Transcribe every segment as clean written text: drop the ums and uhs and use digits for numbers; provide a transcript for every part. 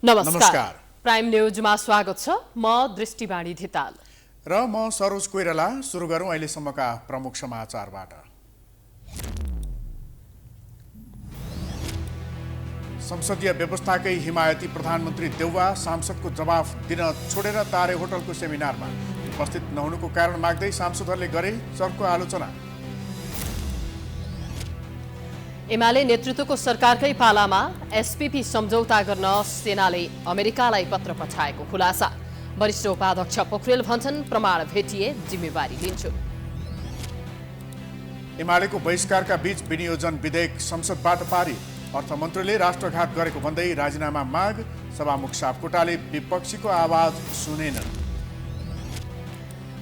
नमस्कार। प्राइम न्यूजमा स्वागत छ। म दृष्टिवाणी धिताल र म सरोज कोइराला। सुरु गरौँ अहिलेसम्मका प्रमुख समाचारबाट। संसदीय व्यवस्थाकै हिमायती प्रधानमन्त्री देउवा सांसदको जवाफ दिन छोडेर तारे होटलको सेमिनारमा उपस्थित नहुनुको कारण माग्दै सांसदहरूले गरे चर्को आलोचना। एमाले नेतृत्वको सरकारकै पालामा एसपीपी सम्झौता गर्न सेनाले अमेरिकालाई पत्र पठाएको खुलासा। वरिष्ठ उपाध्यक्ष पोखरेल भन्छन् प्रमाण भेटिए जिम्मेवारी लिन्छु। एमालेको बहिष्कारका बीच विनियोजन विधेयक संसदबाट पारित। अर्थमन्त्रीले राष्ट्रघात गरेको भन्दै राजीनामा माग। सभामुख सापकोटाले विपक्षीको आवाज सुनेनन्।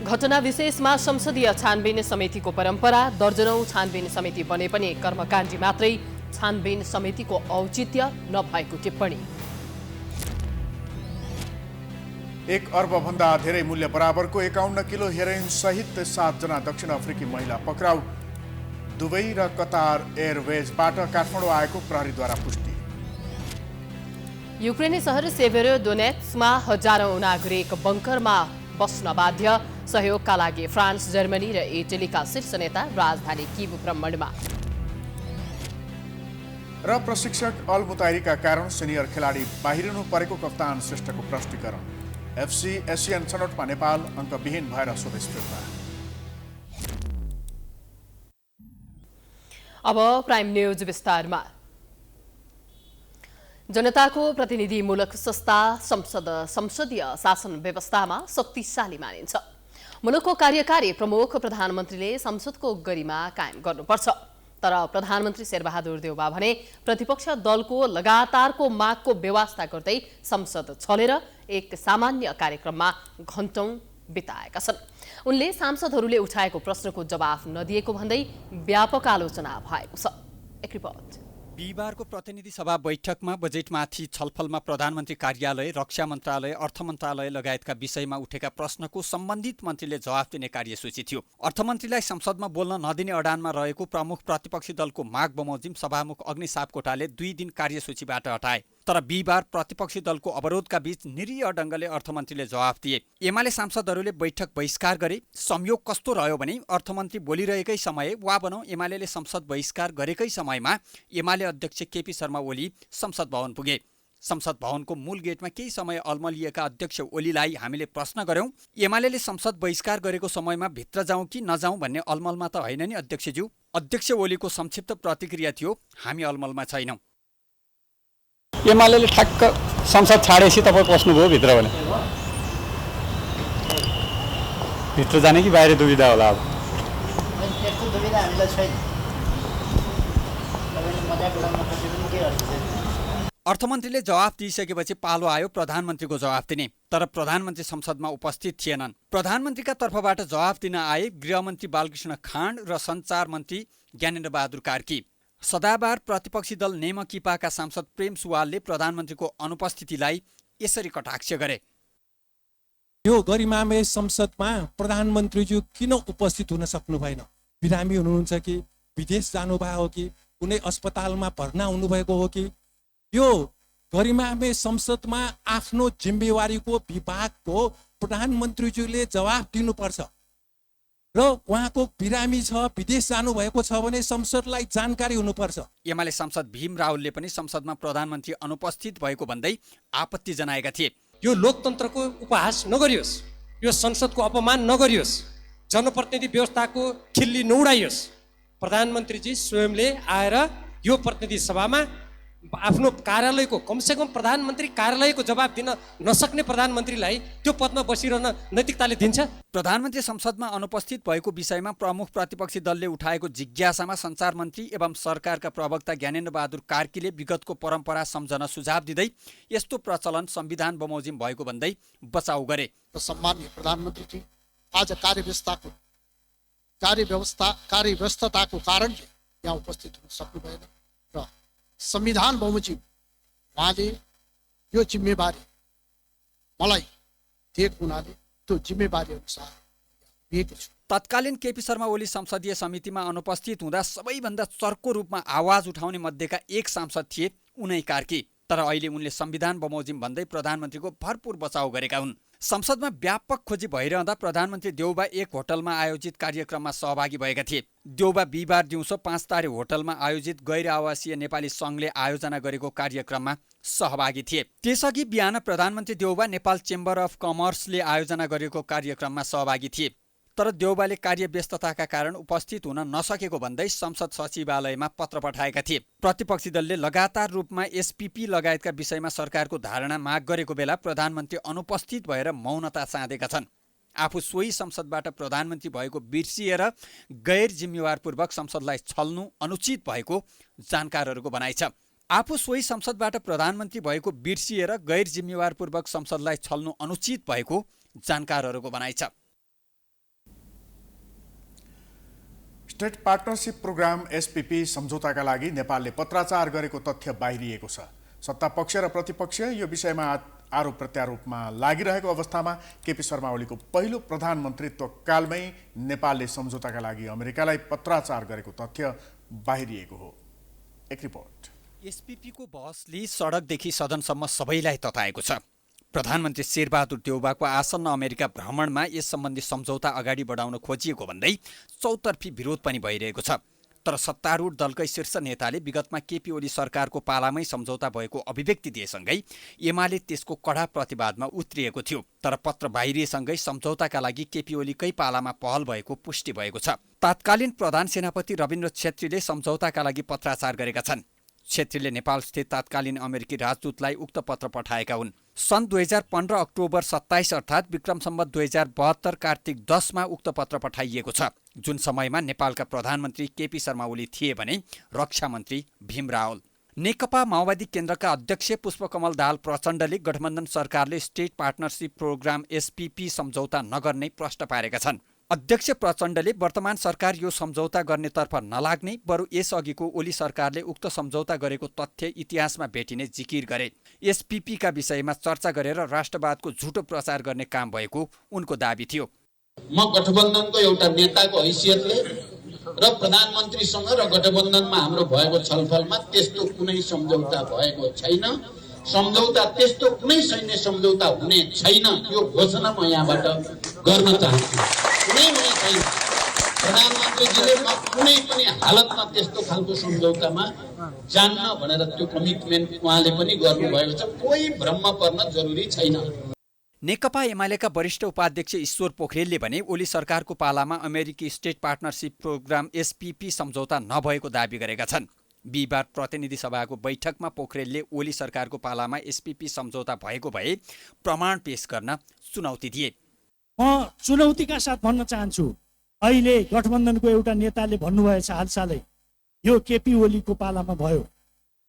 घटना विशेषमा संसदीय छानबिन समितिको परम्परा। दर्जनौं छानबिन समिति बने पनि कर्मकाण्डी मात्रै छानबिन समितिको औचित्य नभएको टिप्पणी। 1 अर्ब भन्दा धेरै मूल्य बराबरको 51 किलो हेरोइन सहित 7 जना दक्षिण अफ्रिकी महिला पक्राउ। दुबई र कतार एयरवेजबाट काठमाडौँ आएको प्रहरीद्वारा पुष्टि। युक्रेनी शहर सेभेरोडोनेट्स्कमा हजारौं नागरिक बङ्करमा बस्न बाध्य। सहयोगका लागि फ्रान्स, जर्मनी र इटलीका शीर्ष नेता राजधानी किव भ्रमणमा। र प्रशिक्षक अल मुताहिरीका कारण सिनियर खेलाडी बाहिरिनु परेको कप्तान श्रेष्ठको प्रष्टीकरण। एफसी एसियन छनौटमा नेपाल अङ्कविहीन भएर स्वदेश फिर्ता। अब प्राइम न्यूज विस्तारमा। जनताको प्रतिनिधिमूलक संस्था संसदीय शासन व्यवस्थामा शक्तिशाली मानिन्छ। मुलुकको कार्यकारी प्रमुख प्रधानमन्त्रीले संसदको गरिमा कायम गर्नुपर्छ। तर प्रधानमन्त्री शेरबहादुर देउवा भने प्रतिपक्ष दलको लगातारको मागको व्यवस्था गर्दै संसद छलेर एक सामान्य कार्यक्रममा घण्टौं बिताएका छन्। उनले सांसदहरूले उठाएको प्रश्नको जवाफ नदिएको भन्दै व्यापक आलोचना भएको छ। एक रिपोर्ट। बिहिबारको प्रतिनिधि सभा बैठकमा बजेटमाथि छलफलमा प्रधानमन्त्री कार्यालय, रक्षा मन्त्रालय, अर्थ मन्त्रालय लगायतका विषयमा उठेका प्रश्नको सम्बन्धित मन्त्रीले जवाफ दिने कार्यसूची थियो। अर्थमन्त्रीलाई संसदमा बोल्न नदिने अडानमा रहेको प्रमुख प्रतिपक्षी दलको माग बमोजिम सभामुख अग्नि सापकोटाले 2 दिन कार्यसूचीबाट हटाए। तर बिहिबार प्रतिपक्षी दलको अवरोधका बीच निरीह ढङ्गले अर्थमन्त्रीले जवाफ दिए। एमाले सांसदहरूले बैठक बहिष्कार गरे। संयोग कस्तो रह्यो भने अर्थमन्त्री बोलिरहेकै समय वा भनौँ एमाले संसद बहिष्कार गरेकै समयमा एमाले अध्यक्ष केपी शर्मा ओली संसद भवन पुगे। संसद भवनको मूल गेटमा केही समय अल्मलिएका अध्यक्ष ओलीलाई हामीले प्रश्न गर्यौं, एमाले संसद बहिष्कार गरेको समयमा भित्र जाउँ कि नजाउँ भन्ने अलमलमा त होइन नि अध्यक्षज्यू। अध्यक्ष ओलीको संक्षिप्त प्रतिक्रिया थियो, हामी अलमलमा छैनौँ। एमाले ठ्याक्क संसद छाडेपछि तपाईँ पस्नुभयो भित्र भने भित्र जाने कि बाहिर दुविधा होला? अब त्यस्तो दुविधा हामीलाई छैन। अर्थमन्त्रीले जवाफ दिइसकेपछि पालो आयो प्रधानमन्त्रीको जवाफ दिने। तर प्रधानमन्त्री संसदमा उपस्थित थिएनन्। प्रधानमन्त्रीका तर्फबाट जवाफ दिन आए गृहमन्त्री बालकृष्ण खाँड र सञ्चार मन्त्री ज्ञानेन्द्र बहादुर कार्की। सदाबार प्रतिपक्षी दल नेमकिपाका सांसद प्रेम सुवालले प्रधानमन्त्रीको अनुपस्थितिलाई यसरी कटाक्ष गरे। यो गरिमामय संसदमा प्रधानमन्त्रीज्यू किन उपस्थित हुन सक्नु भएन? बिरामी हुनुहुन्छ कि विदेश जानुभएको हो कि कुनै अस्पतालमा भर्ना हुनुभएको हो कि? यो गरिमामय संसदमा आफ्नो जिम्मेवारीको विभागको प्रधानमन्त्रीज्यूले जवाफ दिनुपर्छ। र उहाँको बिरामी छ, विदेश जानुभएको छ भने संसदलाई जानकारी हुनुपर्छ। एमाले सांसद भीम रावलले पनि संसदमा प्रधानमन्त्री अनुपस्थित भएको भन्दै आपत्ति जनाएका थिए। यो लोकतन्त्रको उपहास नगरियोस्, यो संसदको अपमान नगरियोस्, जनप्रतिनिधि व्यवस्थाको खिल्ली नउडाइयोस्। प्रधानमन्त्रीजी स्वयंले आएर यो प्रतिनिधि सभामा आफ्नो कार्यालयको कमसेकम प्रधानमन्त्री कार्यालयको जवाब दिन नसक्ने प्रधानमन्त्रीलाई त्यो पदमा बसिरहन नैतिकताले दिन्छ? प्रधानमन्त्री संसदमा अनुपस्थित भएको विषयमा प्रमुख प्रतिपक्षी दलले उठाएको जिज्ञासामा सञ्चार मन्त्री एवं सरकारका प्रवक्ता ज्ञानेन्द्र बहादुर कार्कीले विगतको परम्परा सम्झन सुझाव दिँदै यस्तो प्रचलन संविधान बमोजिम भएको भन्दै बचाउ गरे। सम्माननीय प्रधानमन्त्रीजी आज कार्यव्यस्तताको कारणले यहाँ उपस्थित हुन सक्नु भएन र संविधान बमोजिम उहाँले यो जिम्मेवारी मलाई दिएको हुनाले त्यो जिम्मेवारी अनुसार लिएको छु। तत्कालीन केपी शर्मा ओली संसदीय समितिमा अनुपस्थित हुँदा सबैभन्दा चर्को रूपमा आवाज उठाउने मध्येका एक सांसद थिए उनै कार्की। तर अहिले उनले संविधान बमोजिम भन्दै प्रधानमन्त्रीको भरपूर बचाउ गरेका हुन्। संसदमा व्यापक खोजी भइरहँदा प्रधानमन्त्री देउबा एक होटलमा आयोजित कार्यक्रममा सहभागी भएका थिए। देउबा बिहिबार दिउँसो 5 तारे होटलमा आयोजित गैर आवासीय नेपाली सङ्घले आयोजना गरेको कार्यक्रममा सहभागी थिए। त्यसअघि बिहान प्रधानमन्त्री देउबा नेपाल चेम्बर अफ कमर्सले आयोजना गरेको कार्यक्रममा सहभागी थिए। तर देउबाले कार्यव्यस्तताका कारण उपस्थित हुन नसकेको भन्दै संसद सचिवालयमा पत्र पठाएका थिए। प्रतिपक्षी दलले लगातार रूपमा एसपीपी लगायतका विषयमा सरकारको धारणा माग गरेको बेला प्रधानमन्त्री अनुपस्थित भएर मौनता साधेका छन्। आफू सोही संसदबाट प्रधानमन्त्री भएको बिर्सिएर गैर जिम्मेवारपूर्वक संसदलाई छल्नु अनुचित भएको जानकारहरूको भनाइ छ। आफू सोही संसदबाट प्रधानमन्त्री भएको बिर्सिएर गैर जिम्मेवारपूर्वक संसदलाई छल्नु अनुचित भएको जानकारहरूको भनाइ छ। स्टेट पार्टनरशिप प्रोग्राम एसपीपी सम्झौताका लागि नेपालले पत्राचार गरेको तथ्य बाहिरिएको छ। सत्ता पक्ष र प्रतिपक्ष यो विषयमा आरोप प्रत्यारोपमा लागिरहेको अवस्थामा केपी शर्मा ओलीको पहिलो प्रधानमन्त्रीत्व कालमै नेपालले सम्झौताका लागि अमेरिकालाई पत्राचार गरेको तथ्य बाहिरिएको हो। एक रिपोर्ट। एसपीपीको बहसले सडकदेखि सदनसम्म सबैलाई तताएको छ। प्रधानमन्त्री शेरबहादुर देउबाको आसन्न अमेरिका भ्रमणमा यस सम्बन्धी सम्झौता अगाडि बढाउन खोजिएको भन्दै चौतर्फी विरोध पनि भइरहेको छ। तर सत्तारूढ दलकै शीर्ष नेताले विगतमा केपी ओली सरकारको पालामै सम्झौता भएको अभिव्यक्ति दिएसँगै एमाले त्यसको कडा प्रतिवादमा उत्रिएको थियो। तर पत्र बाहिरिएसँगै सम्झौताका लागि केपी ओलीकै पालामा पहल भएको पुष्टि भएको छ। तत्कालीन प्रधान सेनापति रविन्द्र छेत्रीले सम्झौताका लागि पत्राचार गरेका छन्। छेत्रीले नेपालस्थित तत्कालीन अमेरिकी राजदूतलाई उक्त पत्र पठाएका हुन्। सन् 2015 अक्टोबर 27 अर्थात् विक्रम सम्वत 2072 कार्तिक 10 मा उक्त पत्र पठाइएको छ, जुन समयमा नेपालका प्रधानमन्त्री केपी शर्मा ओली थिए भने रक्षा मन्त्री भीम रावल। नेकपा माओवादी केन्द्रका अध्यक्ष पुष्पकमल दाहाल प्रचण्डले गठबन्धन सरकारले स्टेट पार्टनरशिप प्रोग्राम एसपीपी सम्झौता नगर्ने प्रश्न पारेका छन्। अध्यक्ष प्रचण्डले वर्तमान सरकार यो सम्झौता गर्नेतर्फ नलाग्ने बरु यसअघिको ओली सरकारले उक्त सम्झौता गरेको तथ्य इतिहासमा भेटिने जिकिर गरे। एसपीपीका विषयमा चर्चा गरेर राष्ट्रवादको झुटो प्रचार गर्ने काम भएको उनको दाबी थियो। म गठबन्धनको एउटा नेताको हैसियतले र प्रधानमन्त्रीसँग र गठबन्धनमा हाम्रो भएको छलफलमा त्यस्तो कुनै सम्झौता भएको छैन। सम्झौता त्यस्तो कुनै सैन्य सम्झौता हुने छैन, यो घोषणा म यहाँबाट गर्न चाहन्छु। कुनै हुने छैन। प्रधानमन्त्रीजीले म कुनै पनि हालतमा त्यस्तो खालको सम्झौतामा जान्न भनेर त्यो कमिटमेन्ट उहाँले पनि गर्नुभएको छ। कोही भ्रममा पर्न जरुरी छैन। नेकपा एमालेका वरिष्ठ उपाध्यक्ष ईश्वर पोखरेलले भने ओली सरकारको पालामा अमेरिकी स्टेट पार्टनरशिप प्रोग्राम एसपीपी सम्झौता नभएको दाबी गरेका छन्। बिहिबार प्रतिनिधि सभाको बैठकमा पोखरेलले ओली सरकारको पालामा एसपीपी सम्झौता भएको भए प्रमाण पेश गर्न चुनौती दिए। म चुनौतीका साथ भन्न चाहन्छु, अहिले गठबन्धनको एउटा नेताले भन्नुभएछ हालसालै यो केपी ओलीको पालामा भयो।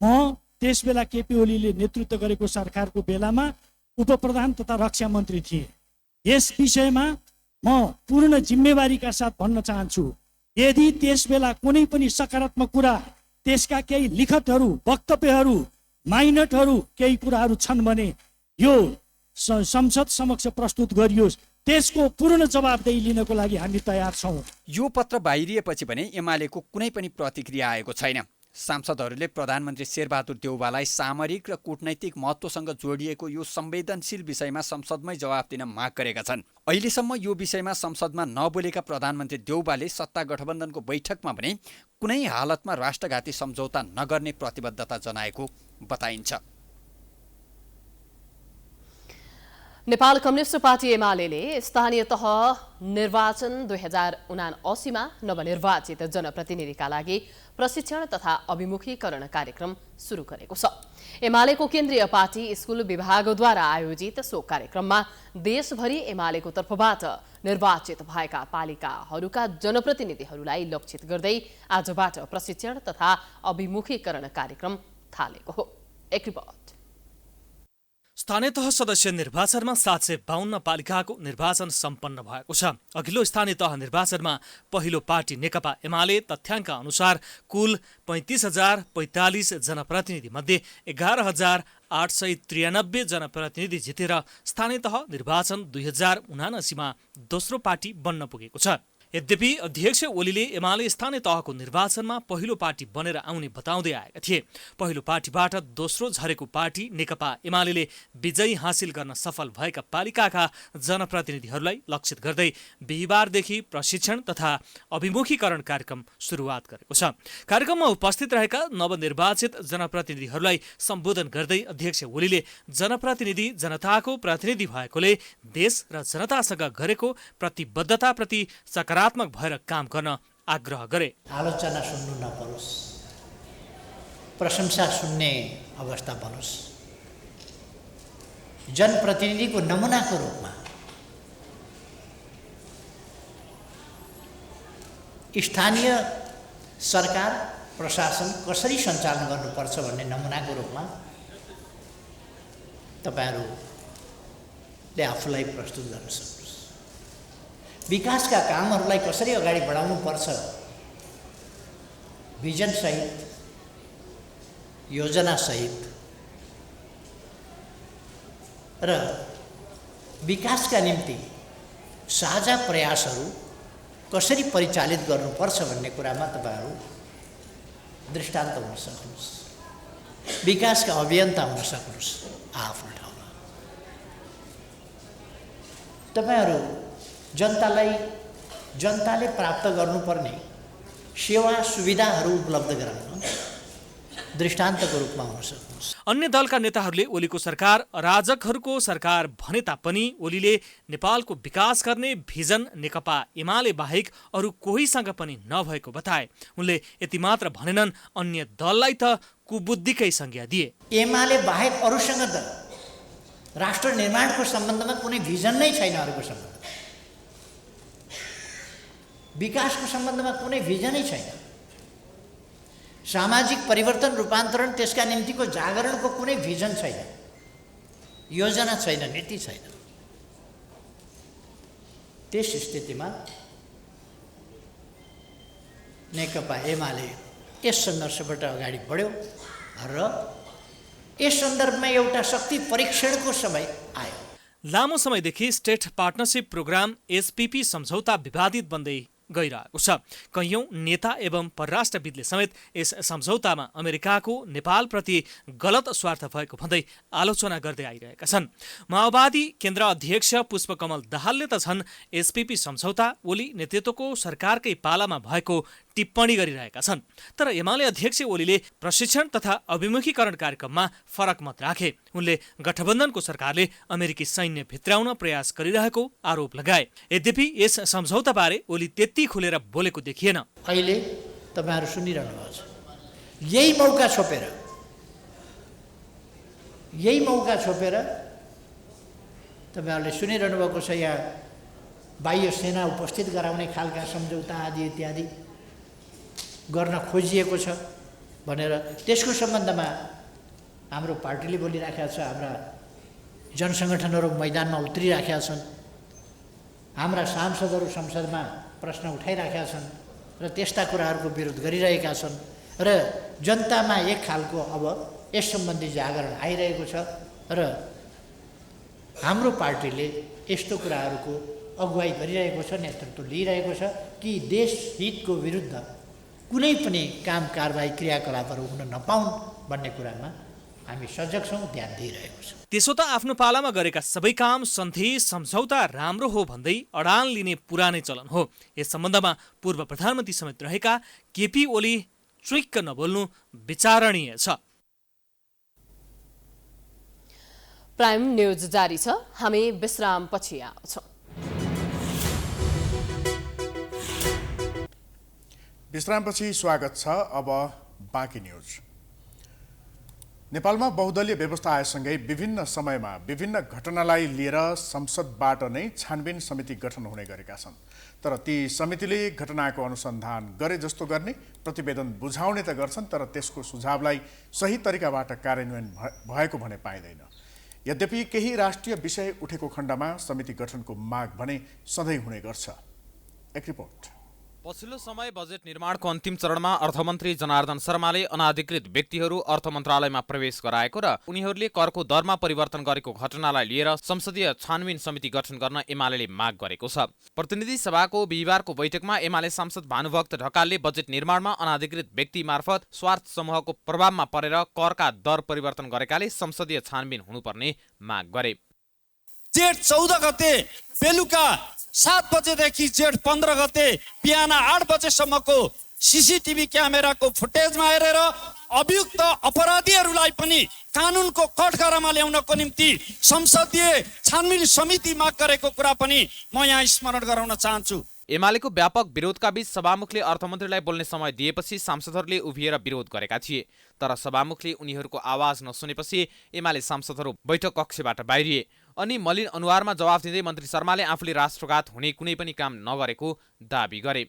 म त्यसबेला केपी ओलीले नेतृत्व गरेको सरकारको बेलामा उपप्रधान तथा रक्षा मन्त्री थिए। यस विषयमा म पूर्ण जिम्मेवारीका साथ भन्न चाहन्छु, यदि त्यसबेला कुनै पनि सकारात्मक कुरा, त्यसका केही लिखतहरू, वक्तव्यहरू, माइनटहरू, केही कुराहरू छन् भने यो संसद समक्ष प्रस्तुत गरियोस्। त्यसको पूर्ण जवाबदेही लिनको लागि हामी तयार छौँ। यो पत्र बाहिरिएपछि भने एमालेको कुनै पनि प्रतिक्रिया आएको छैन। सांसदहरूले प्रधानमन्त्री शेरबहादुर देउबालाई सामरिक र कूटनैतिक महत्त्वसँग जोडिएको यो संवेदनशील विषयमा संसदमै जवाफ दिन माग गरेका छन्। अहिलेसम्म यो विषयमा संसदमा नबोलेका प्रधानमन्त्री देउबाले सत्ता गठबन्धनको बैठकमा भने कुनै हालतमा राष्ट्रघाती सम्झौता नगर्ने प्रतिबद्धता जनाएको बताइन्छ। नेपाल कम्युनिस्ट पार्टी एमाले स्थानीय तह निर्वाचन 2079 मा नवनिर्वाचित जनप्रतिनिधिका लागि प्रशिक्षण तथा अभिमुखीकरण कार्यक्रम सुरु गरेको छ। एमालेको केन्द्रीय पार्टी स्कुल विभागद्वारा आयोजित सो कार्यक्रममा देशभरि एमालेको तर्फबाट निर्वाचित भएका पालिकाहरूका जनप्रतिनिधिहरूलाई लक्षित गर्दै आजबाट प्रशिक्षण तथा अभिमुखीकरण कार्यक्रम थालेको हो। एक रिपोर्ट। स्थानीय तह सदस्य निर्वाचनमा 752 पालिकाको निर्वाचन सम्पन्न भएको छ। अघिल्लो स्थानीय तह निर्वाचनमा पहिलो पार्टी नेकपा एमाले तथ्याङ्क अनुसार कुल 35,045 जनप्रतिनिधि मध्ये 11,893 जनप्रतिनिधि जितेर स्थानीय तह निर्वाचन 2079 मा दोस्रो पार्टी बन्न पुगेको छ। यद्यपि अध्यक्ष ओलीले एमाले स्थानीय तहको निर्वाचनमा पहिलो पार्टी बनेर आउने बताउँदै आएका थिए। पहिलो पार्टीबाट दोस्रो झरेको पार्टी नेकपा एमाले विजयी हासिल गर्न सफल भएका पालिकाका जनप्रतिनिधिहरूलाई लक्षित गर्दै बिहिबारदेखि प्रशिक्षण तथा अभिमुखीकरण कार्यक्रम सुरुवात गरेको छ। कार्यक्रममा उपस्थित रहेका नवनिर्वाचित जनप्रतिनिधिहरूलाई सम्बोधन गर्दै अध्यक्ष ओलीले जनप्रतिनिधि जनताको प्रतिनिधि भएकोले देश र जनतासँग गरेको प्रतिबद्धताप्रति सकारात्मक भएर काम गर्न आग्रह गरे। आलोचना सुन्नु नपरोस्, प्रशंसा सुन्ने अवस्था बनोस्। जनप्रतिनिधिको नमुनाको रूपमा स्थानीय सरकार प्रशासन कसरी सञ्चालन गर्नुपर्छ भन्ने नमुनाको रूपमा तपाईहरुले आफूलाई प्रस्तुत गर्न सक्नुहोस्। विकासका कामहरूलाई कसरी अगाडि बढाउनु पर्छ भिजन सहित, योजना सहित र विकासका निम्ति साझा प्रयासहरू कसरी परिचालित गर्नुपर्छ भन्ने कुरामा तपाईहरु दृष्टान्त हुन सक्नुहोस्, विकासका अभियन्ता हुन सक्नुहोस् आफ्नो ठाउँमा। तपाईहरु जनताले प्राप्त गर्नुपर्ने सेवा सुविधाहरू उपलब्ध गराउन दृष्टान्तको रूपमा हुन सक्नुहोस्। अन्य दलका नेताहरूले ओलीको सरकार अराजकहरूको सरकार भने तापनि ओलीले नेपालको विकास गर्ने भिजन नेकपा एमाले बाहेक अरू कोहीसँग पनि नभएको बताए। उनले यति मात्र भनेनन्, अन्य दललाई त कुबुद्धिकै संज्ञा दिए। एमाले बाहेक अरूसँग त राष्ट्र निर्माणको सम्बन्धमा कुनै भिजन नै छैन, अरूको सम्बन्धमा विकासको सम्बन्धमा कुनै भिजनै छैन। सामाजिक परिवर्तन रूपान्तरण त्यसका निम्तिको जागरणको कुनै भिजन छैन, योजना छैन, नीति छैन। त्यस स्थितिमा नेकपा एमाले यस सङ्घर्षबाट अगाडि बढ्यो र यस सन्दर्भमा एउटा शक्ति परीक्षणको समय आयो। लामो समयदेखि स्टेट पार्टनरशिप प्रोग्राम एसपीपी सम्झौता विवादित बन्दै गइरहेको छ। कैयौं नेता एवं परराष्ट्रविदले समेत यस सम्झौतामा अमेरिकाको नेपालप्रति गलत स्वार्थ भएको भन्दै आलोचना गर्दै आइरहेका छन्। माओवादी केन्द्र अध्यक्ष पुष्पकमल दाहालले त झन् एसपीपी सम्झौता ओली नेतृत्वको सरकारकै पालामा भएको टिप्पणी गरिरहेका छन्। तर एमाले अध्यक्ष ओलीले प्रशिक्षण तथा अभिमुखीकरण कार्यक्रममा फरक मत राखे। उनले गठबन्धनको सरकारले अमेरिकी सैन्य भित्राउन प्रयास गरिरहेको आरोप लगाए। यद्यपि यस सम्झौताबारे ओली त्यति खुलेर बोलेको देखिएन। अहिले तपाईहरु सुनिरहनु भएको छ, यही मौका छोपेर तपाईहरुले सुनिरहनु भएको छ, यहाँ बाह्य सेना उपस्थित गराउने खालका सम्झौता आदि इत्यादि गर्न खोजिएको छ भनेर त्यसको सम्बन्धमा हाम्रो पार्टीले बोलिराखेका छ, हाम्रा जनसङ्गठनहरू मैदानमा उत्रिराखेका छन्, हाम्रा सांसदहरू संसदमा प्रश्न उठाइराखेका छन् र त्यस्ता कुराहरूको विरोध गरिरहेका छन् र जनतामा एक खालको अब यस सम्बन्धी जागरण आइरहेको छ र हाम्रो पार्टीले यस्तो कुराहरूको अगुवाई गरिरहेको छ, नेतृत्व लिइरहेको छ कि देश हितको विरुद्ध कुनै पनि काम कारबाही क्रियाकलापहरू हुन नपाउन् भन्ने कुरामा हामी सजग छौँ, ध्यान दिइरहेको छौँ। त्यसो त आफ्नो पालामा गरेका सबै काम सन्धि सम्झौता राम्रो हो भन्दै अडान लिने पुरानै चलन हो। यस सम्बन्धमा पूर्व प्रधानमन्त्री समेत रहेका केपी ओली चुइक्क नबोल्नु विचारणीय छ। प्राइम न्यूज जारी छ, हामी विश्रामपछि आउँछौँ। विश्रामपछि स्वागत छ। अब बाँकी न्यूज। नेपालमा बहुदलीय व्यवस्था आएसँगै विभिन्न समयमा विभिन्न घटनालाई लिएर संसदबाट नै छानबिन समिति गठन हुने गरेका छन्। तर ती समितिले घटनाको अनुसन्धान गरे जस्तो गर्ने, प्रतिवेदन बुझाउने त गर्छन्, तर त्यसको सुझावलाई सही तरिकाबाट कार्यान्वयन भएको भने पाइँदैन। यद्यपि केही राष्ट्रिय विषय उठेको खण्डमा समिति गठनको माग भने सधैँ हुने गर्छ। एक रिपोर्ट। पछिल्लो समय बजेट निर्माणको अन्तिम चरणमा अर्थमन्त्री जनार्दन शर्माले अनाधिकृत व्यक्तिहरू अर्थ मन्त्रालयमा प्रवेश गराएको र उनीहरूले करको दरमा परिवर्तन गरेको घटनालाई लिएर संसदीय छानबिन समिति गठन गर्न एमाले माग गरेको छ। प्रतिनिधि सभाको बिहिबारको बैठकमा एमाले सांसद भानुभक्त ढकालले बजेट निर्माणमा अनाधिकृत व्यक्ति मार्फत स्वार्थ समूहको प्रभावमा परेर करका दर परिवर्तन गरेकाले संसदीय छानबिन हुनुपर्ने माग गरे। जेठ 14 गते बेलुका 7 बजेदेखि जेठ 15 गते बिहान 8 बजेसम्मको सीसीटीभी क्यामेराको फुटेजमा हेरेर अभियुक्त अपराधीहरूलाई पनि कानुनको कठघरामा ल्याउनको निम्ति संसदीय छानबिन समिति माग गरेको कुरा पनि म यहाँ स्मरण गराउन चाहन्छु। एमालेको व्यापक विरोधका बीच सभामुखले अर्थमन्त्रीलाई बोल्ने समय दिएपछि सांसदहरूले उभिएर विरोध गरेका थिए, तर सभामुखले उनीहरूको आवाज नसुनेपछि एमाले सांसदहरू बैठक कक्षबाट बाहिरिए। अनि मलिन अनुहारमा जवाफ दिँदै मन्त्री शर्माले आफूले राष्ट्रघात हुने कुनै पनि काम नगरेको दाबी गरे।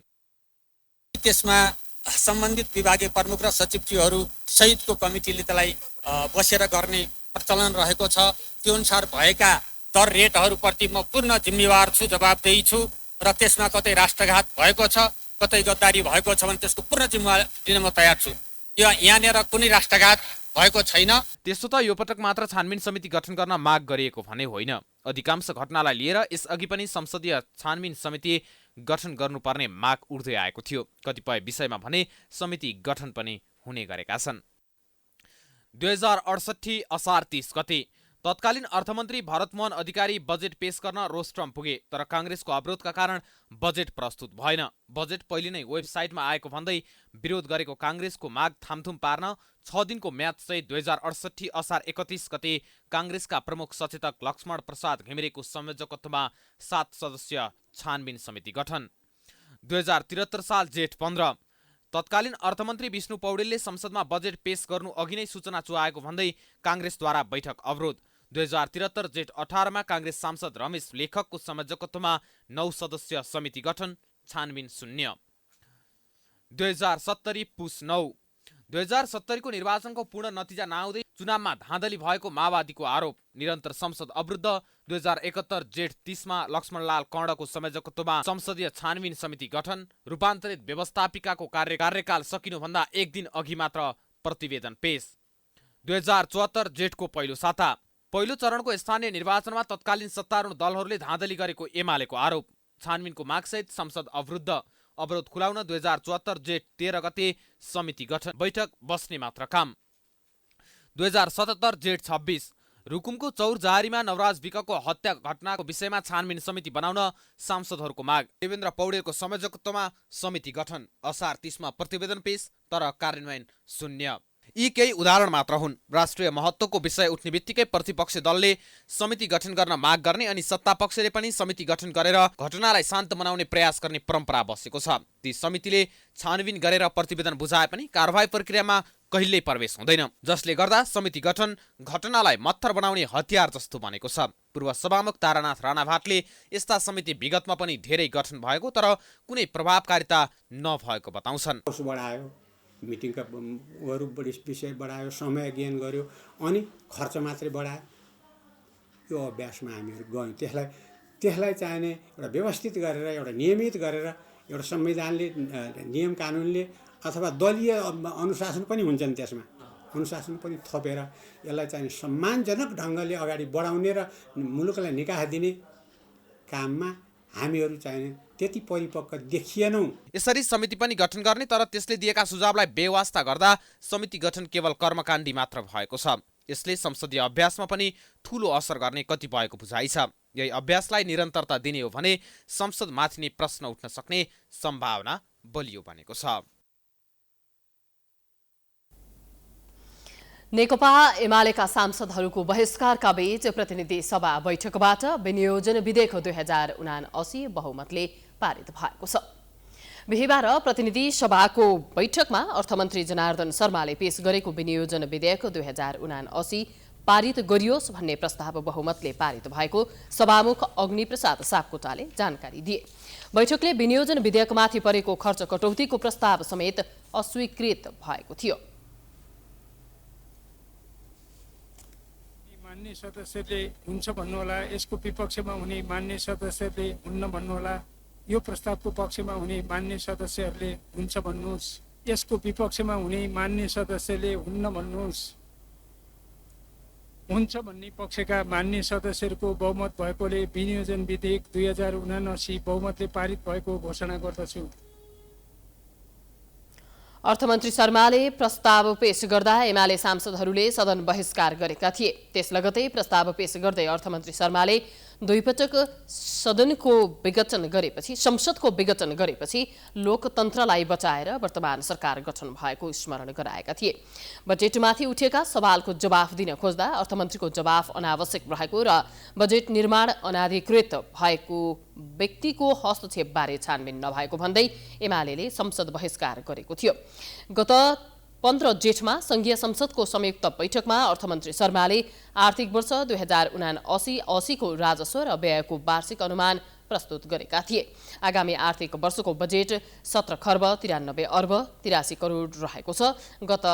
त्यसमा सम्बन्धित विभागीय प्रमुख र सचिवज्यूहरू सहितको कमिटीले त्यसलाई बसेर गर्ने प्रचलन रहेको छ। त्यो अनुसार भएका दर रेटहरूप्रति म पूर्ण जिम्मेवार छु, जवाबदेही छु र त्यसमा कतै राष्ट्रघात भएको छ, कतै गद्दारी भएको छ भने त्यसको पूर्ण जिम्मेवारी लिन म तयार छु। यहाँनिर कुनै राष्ट्रघात भएको छैन। त्यस्तो त यो पटक मात्र छानबिन समिति गठन गर्न माग गरिएको भने होइन। अधिकांश घटनालाई लिएर यसअघि पनि संसदीय छानबिन समिति गठन गर्नुपर्ने माग उठ्दै आएको थियो। कतिपय विषयमा भने समिति गठन पनि हुने गरेका छन्। 2068 असार 30 गते तत्कालीन अर्थमन्त्री भरतमोहन अधिकारी बजेट पेश गर्न रोस्ट्रम पुगे, तर काङ्ग्रेसको अवरोधका कारण बजेट प्रस्तुत भएन। बजेट पहिले नै वेबसाइटमा आएको भन्दै विरोध गरेको काङ्ग्रेसको माग थामथुम पार्न 6 दिनको म्यादसहित 2068 असार 31 गते काङ्ग्रेसका प्रमुख सचेतक लक्ष्मण प्रसाद घिमिरेको संयोजकत्वमा 7 सदस्यीय छानबिन समिति गठन। 2073 साल जेठ 15 तत्कालीन अर्थमन्त्री विष्णु पौडेलले संसदमा बजेट पेश गर्नु अघि नै सूचना चुहाएको भन्दै काङ्ग्रेसद्वारा बैठक अवरोध। 2073 जेठ 18 मा काङ्ग्रेस सांसद रमेश लेखकको संयोजकत्वमा 9 सदस्यीय समिति गठन, छानबिन शून्य। 2070 पुस 9 2070 को निर्वाचनको पूर्ण नतिजा नआउँदै चुनावमा धाँधली भएको माओवादीको आरोप, निरन्तर संसद अवरुद्ध। 2071 जेठ 30 मा लक्ष्मणलाल कर्णको संयोजकत्वमा संसदीय छानबिन समिति गठन, रूपान्तरित व्यवस्थापिकाको कार्यकाल सकिनुभन्दा एक दिन अघि मात्र प्रतिवेदन पेश। 2074 जेठको पहिलो साता पहिलो चरणको स्थानीय निर्वाचनमा तत्कालीन सत्तारूढ दलहरूले धाँधली गरेको एमालेको आरोप, छानबिनको मागसहित संसद अवरुद्ध। अवरोध खुलाउन 2074 जेठ 13 गते समिति गठन, बैठक बस्ने मात्र काम। 2077 जेठ 26 रुकुमको चौरजहारीमा नवराज विकको हत्या घटनाको विषयमा छानबिन समिति बनाउन सांसदहरूको माग, देवेन्द्र पौडेलको संयोजकत्वमा समिति गठन, असार 30 मा प्रतिवेदन पेश, तर कार्यान्वयन शून्य। यी केही उदाहरण मात्र हुन्। राष्ट्रिय महत्त्वको विषय उठ्ने बित्तिकै प्रतिपक्षी दलले समिति गठन गर्न माग गर्ने अनि सत्ता पक्षले पनि समिति गठन गरेर घटनालाई शान्त बनाउने प्रयास गर्ने परम्परा बसेको छ। ती समितिले छानबिन गरेर प्रतिवेदन बुझाए पनि कारबाही प्रक्रियामा कहिल्यै प्रवेश हुँदैन, जसले गर्दा समिति गठन घटनालाई मत्थर बनाउने हतियार जस्तो बनेको छ। पूर्व सभामुख तारानाथ राणाभाटले यस्ता समिति विगतमा पनि धेरै गठन भएको तर कुनै प्रभावकारिता नभएको बताउँछन्। मिटिङका अरू बढी विषय बढायो, समय ज्ञान गर्यो, अनि खर्च मात्रै बढायो। यो अभ्यासमा हामीहरू गयौँ। त्यसलाई चाहिने एउटा व्यवस्थित गरेर, एउटा नियमित गरेर, एउटा संविधानले, नियम कानुनले अथवा दलीय अनुशासन पनि हुन्छन्, त्यसमा अनुशासन पनि थपेर यसलाई चाहिँ सम्मानजनक ढङ्गले अगाडि बढाउने र मुलुकलाई निकाह दिने काममा हामीहरू चाहिने त्यति परिपक्व देखिएनौँ। यसरी समिति पनि गठन गर्ने, तर त्यसले दिएका सुझावलाई बेवास्ता गर्दा समिति गठन केवल कर्मकाण्डी मात्र भएको छ। यसले संसदीय अभ्यासमा पनि ठूलो असर गर्ने कतिपयको बुझाइ छ। यही अभ्यासलाई निरन्तरता दिने हो भने संसदमाथि नै प्रश्न उठ्न सक्ने सम्भावना बलियो बनेको छ। नेकपा एमालेका सांसदहरूको बहिष्कारका बीच प्रतिनिधि सभा बैठकबाट विनियोजन विधेयक 2079 बहुमतले पारित भएको छ। बिहिबार प्रतिनिधि सभाको बैठकमा अर्थमन्त्री जनार्दन शर्माले पेश गरेको विनियोजन विधेयक 2079 पारित गरियोस् भन्ने प्रस्ताव बहुमतले पारित भएको सभामुख अग्निप्रसाद सापकोटाले जानकारी दिए। बैठकले विनियोजन विधेयकमाथि परेको खर्च कटौतीको प्रस्ताव समेत अस्वीकृत भएको थियो। मान्य सदस्यले हुन्छ भन्नुहोला, यसको विपक्षमा हुने मान्य सदस्यले हुन्न भन्नुहोला। यो प्रस्तावको पक्षमा हुने मान्य सदस्यहरूले हुन्छ भन्नुहोस्, यसको विपक्षमा हुने मान्य सदस्यले हुन्न भन्नुहोस्। हुन्छ भन्ने पक्षका मान्य सदस्यहरूको बहुमत भएकोले विनियोजन विधेयक 2079 बहुमतले पारित भएको घोषणा गर्दछु। अर्थमन्त्री शर्माले प्रस्ताव पेश गर्दा एमाले सांसदहरूले सदन बहिष्कार गरेका थिए। त्यस लगतै प्रस्ताव पेश गर्दै अर्थमन्त्री शर्माले दुईपटक संसदको विघटन गरेपछि लोकतन्त्रलाई बचाएर वर्तमान सरकार गठन भएको स्मरण गराएका थिए। बजेटमाथि उठेका सवालको जवाफ दिन खोज्दा अर्थमन्त्रीको जवाफ अनावश्यक रहेको र बजेट निर्माण अनाधिकृत भएको व्यक्तिको हस्तक्षेपबारे छानबिन नभएको भन्दै एमाले संसद बहिष्कार गरेको थियो। गत 15 जेठमा संघीय संसदको संयुक्त बैठकमा अर्थमन्त्री शर्माले आर्थिक वर्ष 2079-80 को राजस्व र व्ययको वार्षिक अनुमान प्रस्तुत गरेका थिए। आगामी आर्थिक वर्षको बजेट 17 खर्ब 93 अर्ब 83 करोड रहेको छ। गत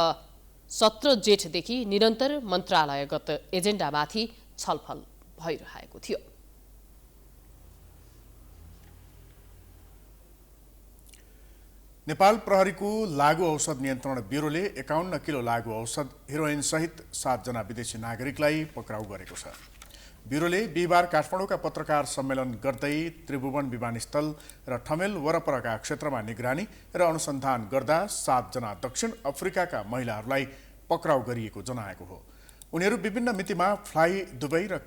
17 जेठदेखि निरन्तर मन्त्रालयगत एजेन्डामाथि छलफल भइरहेको थियो। नेपाल प्रहरीको लागू औषध नियन्त्रण ब्युरोले 51 किलो लागू औषध हेरोइन सहित 7 जना विदेशी नागरिकलाई पक्राउ गरेको छ। ब्युरोले बिहिबार काठमाडौँका पत्रकार सम्मेलन गर्दै त्रिभुवन विमानस्थल र ठमेल वरपरका क्षेत्रमा निगरानी र अनुसन्धान गर्दा 7 जना दक्षिण अफ्रिकाका महिलाहरूलाई पक्राउ गरिएको जनाएको हो। उनीहरू विभिन्न मितिमा फ्लाइ दुबई र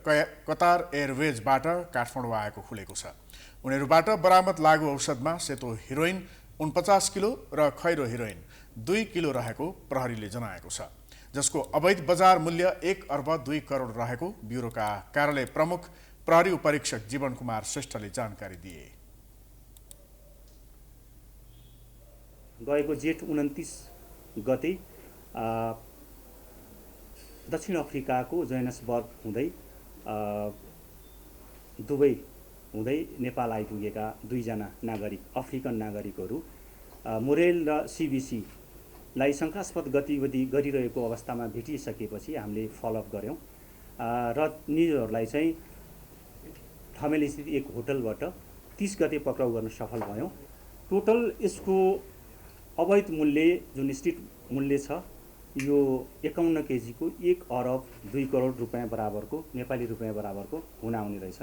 कतार एयरवेजबाट काठमाडौँ आएको खुलेको छ। उनीहरूबाट बरामद लागू औषधमा सेतो हेरोइन 49 किलो र खैरो हेरोइन 2 किलो रहेको प्रहरीले जनाएको छ, जसको अवैध बजार मूल्य 1 अर्ब 2 करोड रहेको ब्युरोका कार्यालय प्रमुख प्रहरी उपरीक्षक जीवन कुमार श्रेष्ठले जानकारी दिए। गएको जेठ 29 गते दक्षिण अफ्रिकाको जोहान्सबर्ग हुँदै दुबई हुँदै नेपाल आइपुगेका 2 जना नागरिक अफ्रिकन नागरिकहरू मोरेल र सीबीसीलाई शङ्कास्पद गतिविधि गरिरहेको अवस्थामा भेटिसकेपछि हामीले फलोअप गऱ्यौँ र निजहरूलाई चाहिँ ठमेल स्थित एक होटलबाट 30 गते पक्राउ गर्न सफल भयौँ। टोटल यसको अवैध मूल्य जुन स्ट्रिट मूल्य छ यो 51 केजीको 1 अरब 2 करोड रुपियाँ बराबरको नेपाली रुपियाँ बराबरको हुन आउने रहेछ।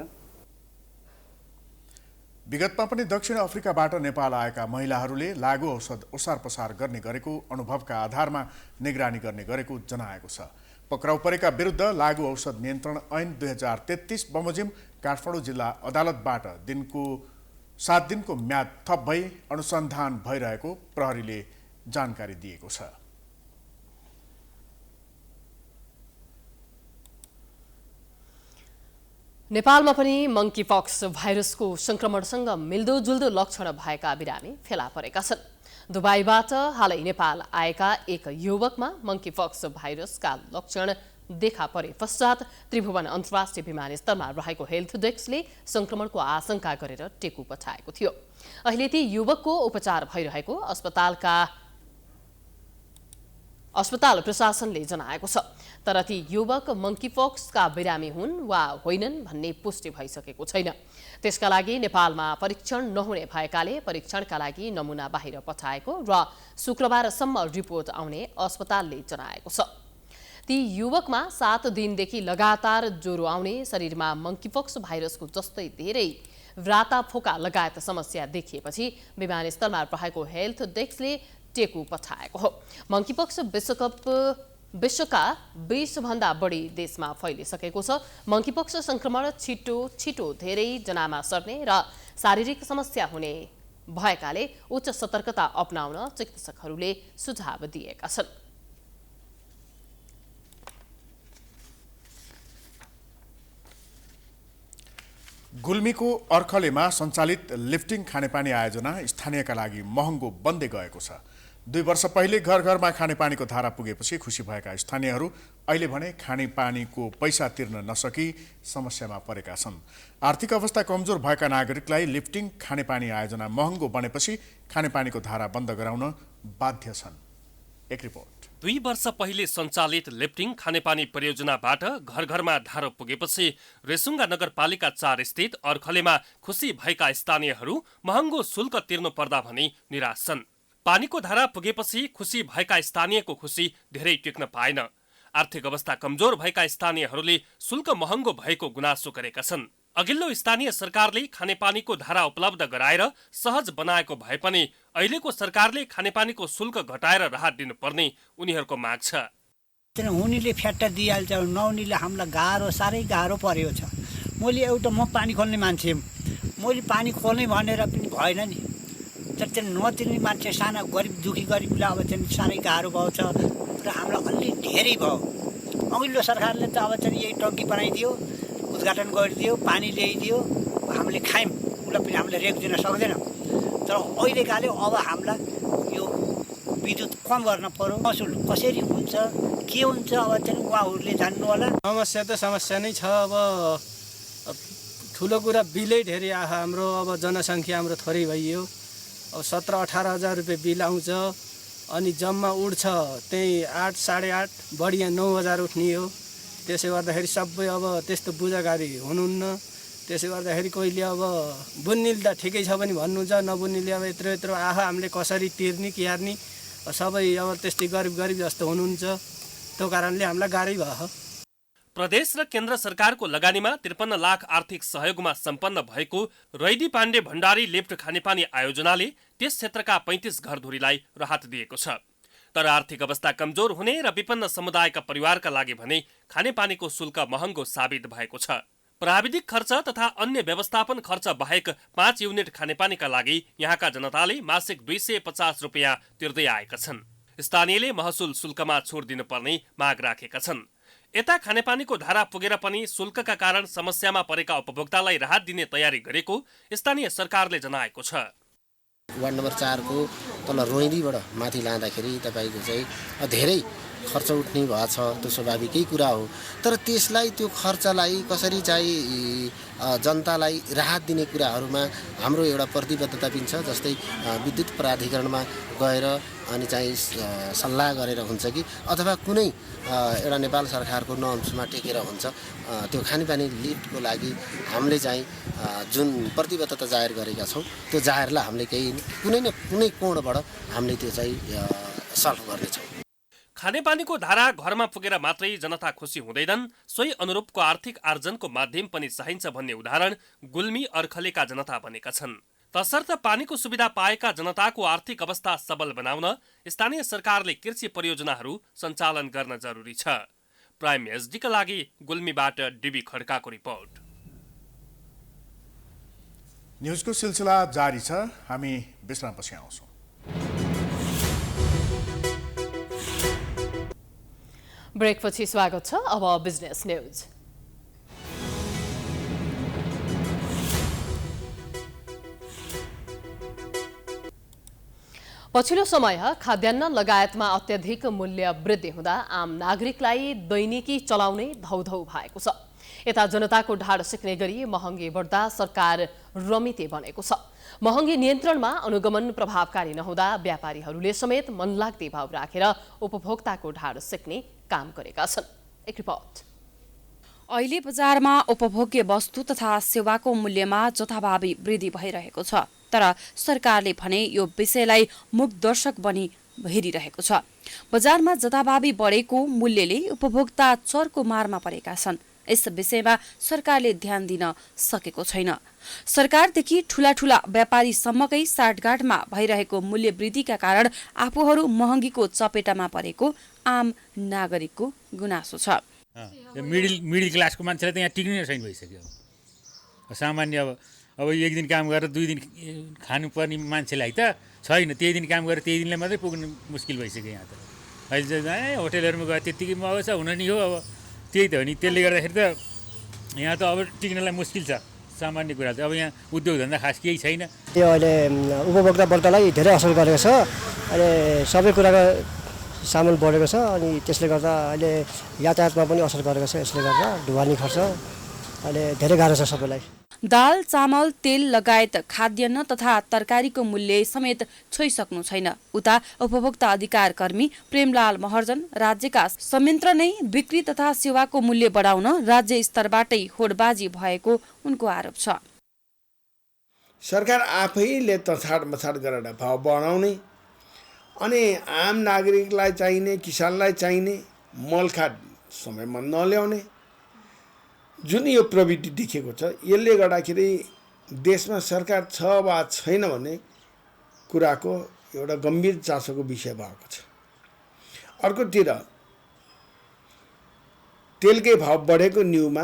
विगतमा पनि दक्षिण अफ्रिकाबाट नेपाल आएका महिलाहरूले लागू औषध ओसार पसार गर्ने गरेको अनुभवका आधारमा निगरानी गर्ने गरेको जनाएको छ। पक्राउ परेका विरुद्ध लागू औषध नियन्त्रण ऐन 2033 बमोजिम काठमाडौँ जिल्ला अदालतबाट 7 दिनको म्याद थप भई अनुसन्धान भइरहेको प्रहरीले जानकारी दिएको छ। नेपालमा पनि मंकीपक्स भाइरसको संक्रमणसँग मिल्दोजुल्दो लक्षण भएका बिरामी फेला परेका छन्। दुबईबाट हालै नेपाल आएका एक युवकमा मंकीपक्स भाइरसका लक्षण देखा परे पश्चात त्रिभुवन अन्तर्राष्ट्रिय विमानस्थलमा रहेको हेल्थ डेस्कले संक्रमणको आशंका गरेर टेकु पठाएको थियो। अहिले ती युवकको उपचार भइरहेको अस्पताल प्रशासनले जनाएको छ। तर ती युवक मंकीपक्सका बिरामी हुन् वा होइनन् भन्ने पुष्टि भइसकेको छैन। त्यसका लागि नेपालमा परीक्षण नहुने भएकाले परीक्षणका लागि नमुना बाहिर पठाएको र शुक्रबारसम्म रिपोर्ट आउने अस्पतालले जनाएको छ। ती युवकमा 7 दिनदेखि लगातार ज्वरो आउने, शरीरमा मंकीपक्स भाइरसको जस्तै धेरै राता फोका लगायत समस्या देखिएपछि विमानस्थलमा रहेको हेल्थ डेस्कले टेकु पठाएको हो। मंकीपक्स विश्वका 20 भन्दा बढी देशमा फैलिसकेको छ। मंकीपक्स संक्रमण छिटो धेरै जनामा सर्ने र शारीरिक समस्या हुने भएकाले उच्च सतर्कता अपनाउन चिकित्सकहरूले सुझाव दिएका छन्। गुल्मीको अर्खलेमा सञ्चालित लिफ्टिङ खानेपानी आयोजना स्थानीयका लागि महँगो बन्दै गएको छ। 2 वर्ष पहिले घर घरमा खानेपानीको धारा पुगेपछि खुसी भएका स्थानीयहरू अहिले भने खानेपानीको पैसा तिर्न नसकी समस्यामा परेका छन्। आर्थिक अवस्था कमजोर भएका नागरिकलाई लिफ्टिङ खानेपानी आयोजना महँगो बनेपछि खानेपानीको धारा बन्द गराउन बाध्य छन्। एक रिपोर्ट। 2 वर्ष पहिले सञ्चालित लिफ्टिङ खानेपानी परियोजनाबाट घर घरमा ढारो पुगेपछि रेसुङ्गा नगरपालिका 4 स्थित अर्खलेमा खुसी भएका स्थानीयहरू महँगो शुल्क तिर्नु पर्दा भनी निराश छन्। पानीको धारा पुगेपछि खुसी भएका स्थानीयको खुसी धेरै टिक्न पाएन। आर्थिक अवस्था कमजोर भएका स्थानीयहरूले शुल्क महँगो भएको गुनासो गरेका छन्। अघिल्लो स्थानीय सरकारले खानेपानीको धारा उपलब्ध गराएर सहज बनाएको भए पनि अहिलेको सरकारले खानेपानीको शुल्क घटाएर राहत दिनुपर्ने उनीहरूको माग छ। हुनेले फ्याट्टा दिइहाल्छ, नहुनेले हामीलाई गाह्रो, साह्रै गाह्रो परेको छ। म पानी खोल्ने मान्छे, मैले पानी खोल्ने भनेर पनि भएन नि। तर त्यो नतिर्ने मान्छे, साना गरिब दुखी गरिबलाई अब चाहिँ साह्रै गाह्रो भएको छ र हामीलाई अलि धेरै भयो। अघिल्लो सरकारले त अब चाहिँ यही टङ्की बनाइदियो, उद्घाटन गरिदियो, पानी ल्याइदियो, हामीले खायौँ, उसलाई पनि हामीले रेख दिन सक्दैन। तर अहिलेकाले अब हामीलाई यो विद्युत कम गर्न पर्यो। महसुल कसरी हुन्छ, के हुन्छ, अब चाहिँ उहाँहरूले जान्नु होला। समस्या त समस्या नै छ। अब ठुलो कुरा बिलै धेरै आयो हाम्रो। अब जनसङ्ख्या हाम्रो थोरै भइयो। अब 17-18 हजार रुपियाँ बिल आउँछ, अनि जम्मा उठ्छ त्यही 8, 8.5, बढी 9 हजार उठ्ने हो। त्यसै गर्दाखेरि सबै अब त्यस्तो बुझागारी हुनुहुन्न। त्यसै गर्दाखेरि कोहीले अब बुन्नेले त ठिकै छ भने भन्नुहुन्छ, नबुन्नेले अब यत्रो यत्रो आहा हामीले कसरी तिर्ने क्यार्ने, सबै अब त्यस्तै गरिब जस्तो हुनुहुन्छ। त्यो कारणले हामीलाई गाह्रै भयो। प्रदेश र केन्द्र सरकारको लगानीमा 53 लाख आर्थिक सहयोगमा सम्पन्न भएको रैदी पाण्डे भण्डारी लिफ्ट खानेपानी आयोजनाले त्यस क्षेत्रका 35 घरधुरीलाई राहत दिएको छ। तर आर्थिक अवस्था कमजोर हुने र विपन्न समुदायका परिवारका लागि भने खानेपानीको शुल्क महँगो साबित भएको छ। प्राविधिक खर्च तथा अन्य व्यवस्थापन खर्च बाहेक 5 युनिट खानेपानीका लागि यहाँका जनताले मासिक 250 रुपियाँ तिर्दै आएका छन्। स्थानीयले महसुल शुल्कमा छुट दिनुपर्ने माग राखेका छन्। यता खानेपानीको धारा पुगेर पनि शुल्कका कारण समस्यामा परेका उपभोक्तालाई राहत दिने तयारी गरेको स्थानीय सरकारले जनाएको छ। वार्ड नम्बर 4 को तल रोइदीबाट माथि लाँदाखेरि तपाईँको चाहिँ धेरै खर्च उठ्ने भएको छ। त्यो स्वाभाविकै कुरा हो। तर त्यसलाई, त्यो खर्चलाई कसरी चाहिँ जनतालाई राहत दिने कुराहरूमा हाम्रो एउटा प्रतिबद्धता पनि छ। जस्तै विद्युत प्राधिकरणमा गएर अनि चाहिँ सल्लाह गरेर हुन्छ कि अथवा कुनै एउटा नेपाल सरकारको नर्म्समा टेकेर हुन्छ। त्यो खानेपानी लिफ्टको लागि हामीले चाहिँ जुन प्रतिबद्धता जाहेर गरेका छौँ, त्यो जाहेरलाई हामीले कुनै न कुनै कोणबाट हामीले त्यो चाहिँ सल्भ गर्नेछौँ। खानेपानीको धारा घरमा पुगेर मात्रै जनता खुसी हुँदैनन्, सोही अनुरूपको आर्थिक आर्जनको माध्यम पनि चाहिन्छ भन्ने उदाहरण गुल्मी अर्खलेका जनता बनेका छन्। तसर्थ पानीको सुविधा पाएका जनताको आर्थिक अवस्था सबल बनाउन स्थानीय सरकारले कृषि परियोजनाहरू सञ्चालन गर्न जरुरी छ। प्राइम एसडीका लागि गुल्मीबाट डीबी खड्काको रिपोर्ट। न्युजको सिलसिला जारी छ। हामी विश्रामपछि आउँछौँ। ब्रेकपछि स्वागत छ। अब बिजनेस न्युज। पछिल्लो समय खाद्यान्न लगायतमा अत्यधिक मूल्य वृद्धि हुँदा आम नागरिकलाई दैनिकी चलाउने धौधौ भएको छ। यता जनताको ढाड सिक्ने गरी महँगी बढ्दा सरकार रमिते बनेको छ। महँगी नियन्त्रणमा अनुगमन प्रभावकारी नहुँदा व्यापारीहरूले समेत मनलाग्दे भाव राखेर उपभोक्ताको ढाड सिक्ने काम गरेका छन्। एक रिपोर्ट। अहिले बजारमा उपभोग्य वस्तु तथा सेवाको मूल्यमा जथाभावी वृद्धि भइरहेको छ। तर सरकारले भने यो विषयलाई मुखदर्शक बनी हेरिरहेको छ। बजारमा जथाभावी बढेको मूल्यले उपभोक्ता चर्को मारमा परेका छन्। यस विषयमा सरकारले ध्यान दिन सकेको छैन। सरकारदेखि ठूला ठूला व्यापारीसम्मकै साठगाँठमा भइरहेको मूल्य वृद्धिका कारण आफूहरू महँगीको चपेटामा परेको आम नागरिकको गुनासो छ। मिडल क्लासको मान्छेलाई त यहाँ टिक्नै छैन भइसक्यो। सामान्य अब एक दिन काम गरेर 2 दिन खानुपर्ने मान्छेलाई त छैन। त्यही दिन काम गरेर त्यही दिनलाई मात्रै पुग्नु मुस्किल भइसक्यो यहाँ त। अहिले चाहिँ होटेलहरूमा गयो त्यत्तिकै महँगो छ, हुन नि हो। अब त्यही त हो नि। त्यसले गर्दाखेरि त यहाँ त अब टिक्नलाई मुस्किल छ। सामान्य कुरा त अब यहाँ उद्योग धन्दा खास केही छैन। यो अहिले उपभोक्ता वर्गलाई धेरै असर गरेको छ। अहिले सबै कुराको सामान बढेको छ, अनि त्यसले गर्दा अहिले यातायातमा पनि असर गरेको छ। यसले गर्दा ढुवानी खर्च अहिले धेरै गाह्रो छ सबैलाई। दाल, चामल, तेल लगायत खाद्यान्न तथा तरकारीको मूल्य समेत छोइसक्नु छैन। उता उपभोक्ता अधिकार कर्मी प्रेमलाल महर्जन राज्यका संयन्त्र नै बिक्री तथा सेवाको मूल्य बढाउन राज्य स्तरबाटै होडबाजी भएको उनको आरोप छ। सरकार आफैले तछाड मछाड गरेर भाव बढाउने अनि आम नागरिकलाई चाहिने, किसानलाई चाहिने मलखाद समयमा नल्याउने जुन यो प्रवृत्ति देखिएको छ, यसले गर्दाखेरि देशमा सरकार छ वा छैन भन्ने कुराको एउटा गम्भीर चासोको विषय भएको छ। अर्कोतिर तेलकै भाव बढेको न्युमा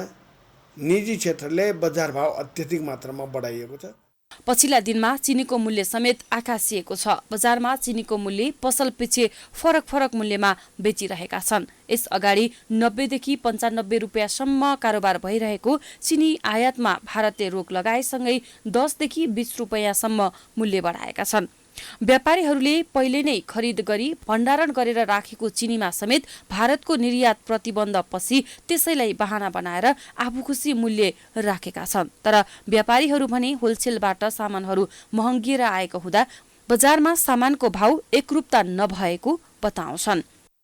निजी क्षेत्रले बजार भाव अत्यधिक मात्रामा बढाइएको छ। पछिल्ला दिनमा चिनीको मूल्य समेत आकाशिएको छ। बजारमा चिनीको मूल्य पसल पछि फरक मूल्यमा बेचिरहेका छन्। यस अगाडि 90 देखि 95 रुपियाँसम्म कारोबार भइरहेको चिनी आयातमा भारतले रोक लगाएसँगै 10 देखि 20 रुपियाँसम्म मूल्य बढाएका छन्। व्यापारीहरूले पहिले नै खरिद गरी भण्डारण गरेर राखेको चिनीमा समेत भारतको निर्यात प्रतिबन्ध पछि त्यसैलाई बहाना बनाएर आफूखुसी मूल्य राखेका छन्। तर व्यापारीहरू भने होलसेलबाट सामानहरू महँगिएर आएको हुँदा बजारमा सामानको भाउ एकरूपता नभएको बताउँछन्।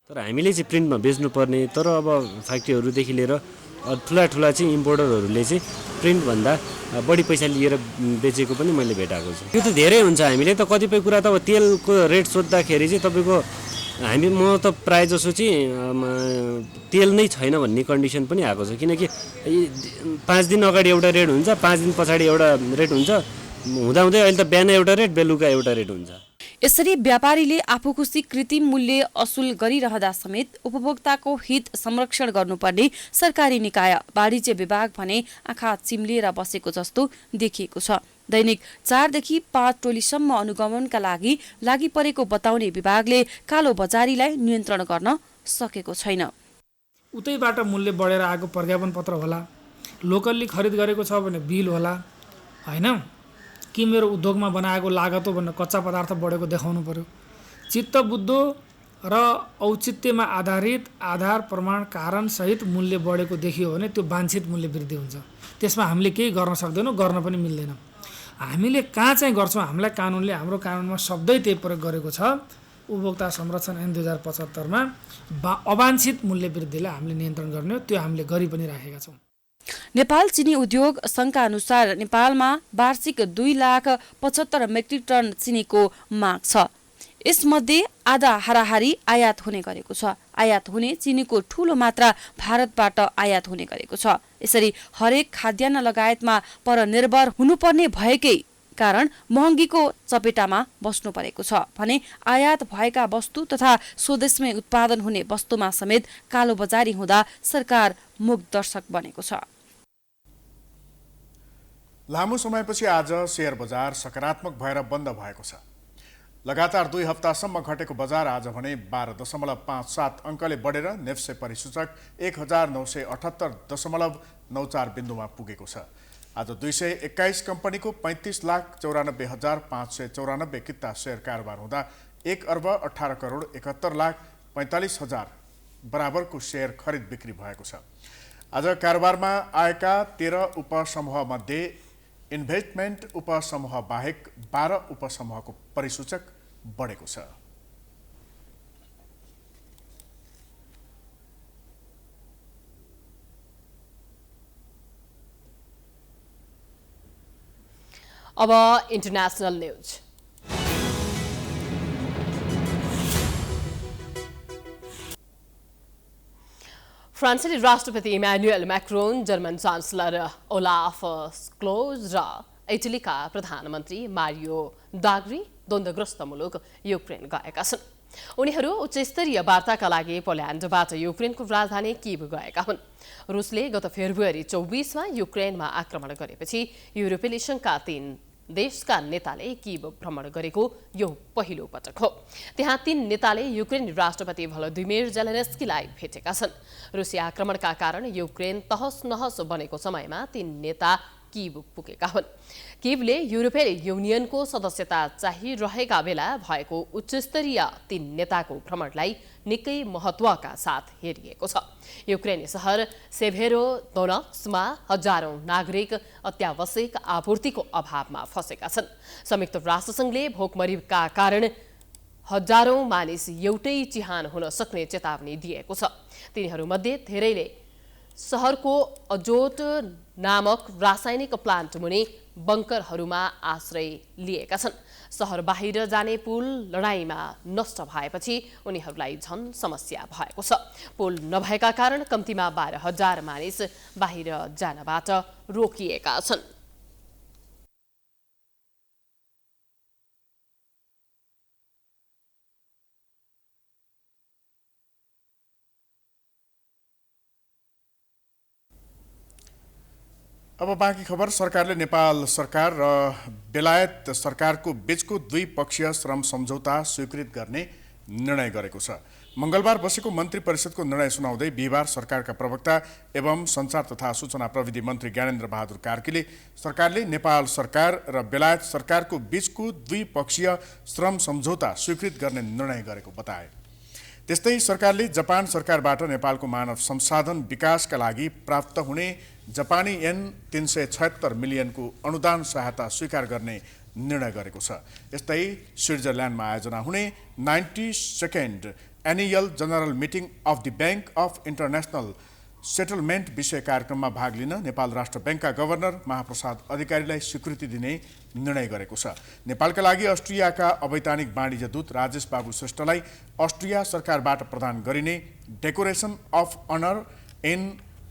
तर हामीले चाहिँ प्रिन्टमा बेच्नुपर्ने, तर अब फ्याक्ट्रीहरूदेखि लिएर ठुला चाहिँ इम्पोर्टरहरूले चाहिँ प्रिन्टभन्दा बढी पैसा लिएर बेचेको पनि मैले भेटाएको छु। यो त धेरै हुन्छ। हामीले त कतिपय कुरा त अब तेलको रेट सोद्धाखेरि चाहिँ तपाईँको म त प्रायः जसो चाहिँ तेल नै छैन भन्ने कन्डिसन पनि आएको छ। किनकि 5 दिन अगाडि एउटा रेट हुन्छ, 5 दिन पछाडि एउटा रेट हुन्छ, हुँदाहुँदै अहिले त बिहान एउटा रेट, बेलुका एउटा रेट हुन्छ। यसरी व्यापारीले आफूखुसी कृत्रिम मूल्य असुल गरिरहँदा समेत उपभोक्ताको हित संरक्षण गर्नुपर्ने सरकारी निकाय वाणिज्य विभाग भने आँखा चिम्लिएर बसेको जस्तो देखिएको छ। दैनिक 4 देखि 5 टोलीसम्म अनुगमनका लागि परेको बताउने विभागले कालो बजारीलाई नियन्त्रण गर्न सकेको छैन। उतैबाट मूल्य बढेर आएको प्रज्ञापन पत्र होला, लोकल्ली खरिद गरेको छ भने बिल होला, हैन कि मेरो उद्योगमा बनाएको लागत हो भनेर कच्चा पदार्थ बढेको देखाउनु पर्यो। चित्त बुद्धो र औचित्यमा आधारित आधार प्रमाण कारण सहित मूल्य बढेको देखियो भने त्यो वाञ्छित मूल्य वृद्धि हुन्छ। त्यसमा हामीले केही गर्न सक्दैनौँ, गर्न पनि मिल्दैन। हामीले कहाँ चाहिँ गर्छौँ, हामीलाई कानुनले, हाम्रो कानुनमा शब्दै त्यही प्रयोग गरेको छ। उपभोक्ता संरक्षण ऐन 2075 मा अवाञ्छित मूल्य वृद्धिलाई हामीले नियन्त्रण गर्ने हो। त्यो हामीले गरि पनि राखेका छौँ। नेपाल चिनी उद्योग संघका अनुसार नेपालमा वार्षिक 2,75,000 मेट्रिक टन चिनीको माग छ। यसमध्ये आधा हाराहारी आयात हुने गरेको छ। आयात हुने चिनीको ठूलो मात्रा भारतबाट आयात हुने गरेको छ। यसरी हरेक खाद्यान्न लगायतमा परनिर्भर हुनुपर्ने भएकै कारण महँगीको चपेटामा बस्नु परेको छ भने आयात भएका वस्तु तथा स्वदेशमै उत्पादन हुने वस्तुमा समेत कालो बजारी हुँदा सरकार मूकदर्शक बनेको छ। लामो समयपछि आज शेयर बजार सकारात्मक भएर बन्द भएको छ। लगातार 2 हप्तासम्म घटेको बजार आज भने 12.57 अङ्कले बढेर नेप्से परिसूचक 1978.94 बिन्दुमा पुगेको छ। आज 221 कम्पनीको 35,94,594 किता शेयर कारोबार हुँदा 1,18,71,45,000 बराबरको शेयर खरिद बिक्री भएको छ। आज कारोबारमा आएका 13 उपसमूह मध्ये इन्भेस्टमेन्ट उपसमूह बाहेक 12 उपसमूहको परिसूचक बढेको छ। अब इन्टरनेशनल न्यूज। फ्रान्सेली राष्ट्रपति Emmanuel Macron, German chancellor Olaf Scholz र इटलीका प्रधानमन्त्री मारियो ड्रागी द्वन्द्वग्रस्त मुलुक युक्रेन गएका छन्। उनीहरू उच्चस्तरीय वार्ताका लागि पोल्यान्डबाट युक्रेनको राजधानी कीव गएका हुन्। रुसले गत फेब्रुअरी 24 मा युक्रेनमा आक्रमण गरेपछि युरोपेली संघका 3 देशका नेताले कीव भ्रमण गरेको यो पहिलो पटक हो। त्यहाँ 3 नेताले युक्रेनी राष्ट्रपति भलोदिमिर जेलेन्स्कीलाई भेटेका छन्। रुसी आक्रमणका कारण युक्रेन तहस नहस बनेको समयमा 3 नेता किव पुगेका हुन्। किवले युरोपियन युनियनको सदस्यता चाहिरहेका बेला भएको उच्चस्तरीय 3 नेताको भ्रमणलाई निकै महत्त्वका साथ हेरिएको छ। युक्रेनी सहर सेभेरोदोनेत्स्कमा हजारौं नागरिक अत्यावश्यक आपूर्तिको अभावमा फँसेका छन्। संयुक्त राष्ट्रसङ्घले भोकमरीका कारण हजारौं मानिस एउटै चिहान हुन सक्ने चेतावनी दिएको छ। तिनीहरूमध्ये धेरैले सहरको अजोट नामक रासायनिक प्लान्ट मुनि बङ्करहरूमा आश्रय लिएका छन्। सहर बाहिर जाने पुल लडाईँमा नष्ट भएपछि उनीहरूलाई झन समस्या भएको छ। पुल नभएका कारण कम्तीमा 12,000 मानिस बाहिर जानबाट रोकिएका छन्। अब बाँकी खबर। सरकारले नेपाल सरकार र बेलायत सरकारको बीचको द्विपक्षीय श्रम सम्झौता स्वीकृत गर्ने निर्णय गरेको छ। मंगलबार बसेको मन्त्री परिषदको निर्णय सुनाउँदै बिहिबार सरकारका प्रवक्ता एवं सञ्चार तथा सूचना प्रविधि मन्त्री ज्ञानेन्द्र बहादुर कार्कीले सरकारले नेपाल सरकार र बेलायत सरकारको बीचको द्विपक्षीय श्रम सम्झौता स्वीकृत गर्ने निर्णय गरेको बताए। त्यस्तै सरकारले जापान सरकारबाट नेपालको मानव संसाधन विकासका लागि प्राप्त हुने जापानी येन 376 मिलियनको अनुदान सहायता स्वीकार गर्ने निर्णय गरेको छ। यस्तै स्विट्जरल्यान्डमा आयोजना हुने 92nd annual general meeting of the bank of international settlement विषय कार्यक्रममा भाग लिन नेपाल राष्ट्र ब्याङ्कका गभर्नर महाप्रसाद अधिकारीलाई स्वीकृति दिने निर्णय गरेको छ। नेपालका लागि अस्ट्रियाका अवैधानिक वाणिज्य दूत राजेश बाबु श्रेष्ठलाई अस्ट्रिया सरकारबाट प्रदान गरिने डेकोरेसन अफ अनर इन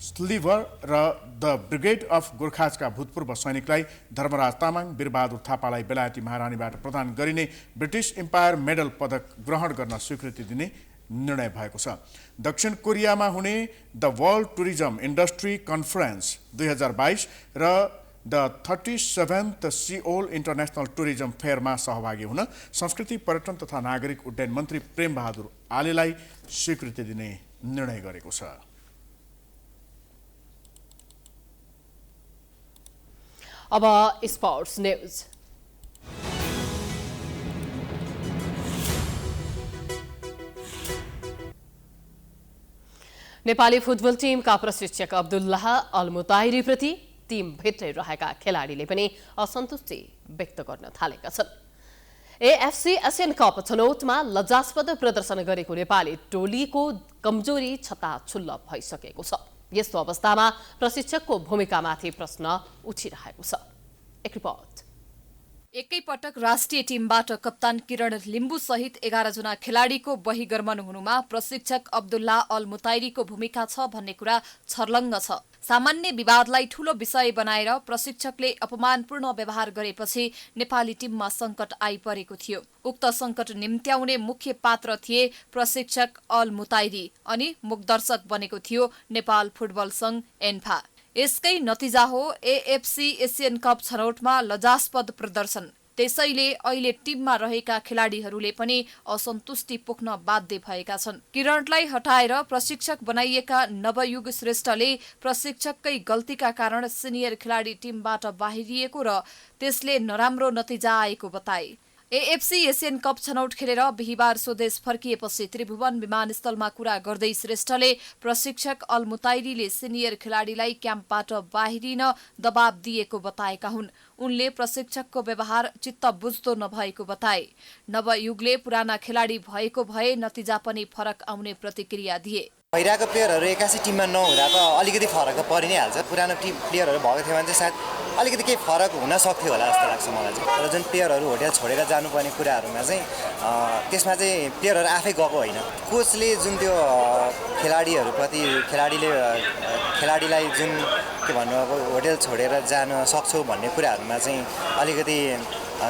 स्लिभर र द ब्रिगेड अफ गोर्खाजका भूतपूर्व सैनिकलाई धर्मराज तामाङ, वीरबहादुर थापालाई बेलायती महारानीबाट प्रदान गरिने ब्रिटिस इम्पायर मेडल पदक ग्रहण गर्न स्वीकृति दिने निर्णय भएको छ। दक्षिण कोरियामा हुने the world tourism industry conference 2022 र the 37th Seoul international tourism फेयरमा सहभागी हुन संस्कृति पर्यटन तथा नागरिक उड्डयन मन्त्री प्रेम बहादुर आलेलाई स्वीकृति दिने निर्णय गरेको छ। अब स्पोर्ट्स न्यूज। नेपाली फुटबल टिमका प्रशिक्षक अब्दुल्लाह अल मुताहिरीप्रति टिमभित्रै रहेका खेलाडीले पनि असन्तुष्टि व्यक्त गर्न थालेका छन्। एएफसी एसियन कप छनौटमा लज्जास्पद प्रदर्शन गरेको नेपाली टोलीको कमजोरी छताछुल्ल भइसकेको छ। यस्तो अवस्थामा प्रशिक्षकको भूमिकामाथि प्रश्न उठिरहेको छ। एक रिपोर्ट। एकैपटक राष्ट्रिय टिमबाट कप्तान किरण लिम्बू सहित 11 जना खेलाडीको बहिर्गमन हुनुमा प्रशिक्षक अब्दुल्ला अल मुताहिरीको भूमिका छ भन्ने कुरा छर्लङ्ग छ। सामान्य विवादलाई ठूलो विषय बनाएर प्रशिक्षकले अपमानपूर्ण व्यवहार गरेपछि नेपाली टिममा संकट आइपरेको थियो। उक्त संकट निम्त्याउने मुख्य पात्र थिए प्रशिक्षक अल मुताहिरी अनि मुखदर्शक बनेको थियो नेपाल फुटबल संघ एन्फा। यसकै नतिजा हो एएफसी एसियन कप छनौटमा लज्जास्पद प्रदर्शन। त्यसैले अहिले टिममा रहेका खेलाडीहरूले पनि असन्तुष्टि पोख्न बाध्य भएका छन्। किरणलाई हटाएर प्रशिक्षक बनाइएका नवयुग श्रेष्ठले प्रशिक्षककै गल्तीका कारण सिनियर खेलाडी टिमबाट बाहिरिएको र त्यसले नराम्रो नतिजा आएको बताए। एएफसी एसियन कप छनौट खेलेर बिहिबार स्वदेश फर्किएपछि त्रिभुवन विमानस्थलमा कुरा गर्दै श्रेष्ठले प्रशिक्षक अल मुताहिरीले सिनियर खेलाडीलाई क्याम्पबाट बाहिरिन दबाब दिएको बताएका हुन्। उनले प्रशिक्षकको व्यवहार चित्त बुझ्दो नभएको बताए। नवयुगले पुराना खेलाडी भएको भए नतिजा पनि फरक आउने प्रतिक्रिया दिए। भइरहेको प्लेयरहरू एक्कासी टिममा नहुँदा त अलिकति फरक त परि नै हाल्छ। पुरानो टिम प्लेयरहरू भएको थियो भने चाहिँ सायद अलिकति केही फरक हुन सक्थ्यो होला जस्तो लाग्छ मलाई चाहिँ। र जुन प्लेयरहरू होटेल छोडेर जानुपर्ने कुराहरूमा चाहिँ त्यसमा चाहिँ प्लेयरहरू आफै गएको होइन। कोचले जुन त्यो खेलाडीलाई जुन के भन्नु अब होटेल छोडेर जान सक्छौ भन्ने कुराहरूमा चाहिँ अलिकति